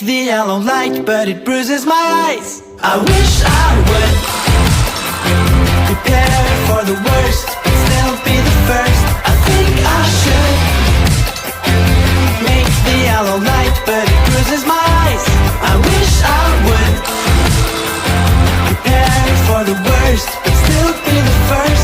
make the yellow light, but it bruises my eyes. I wish I would prepare for the worst, but still be the first. I think I should make the yellow light, but it bruises my eyes. I wish I would prepare for the worst, but still be the first.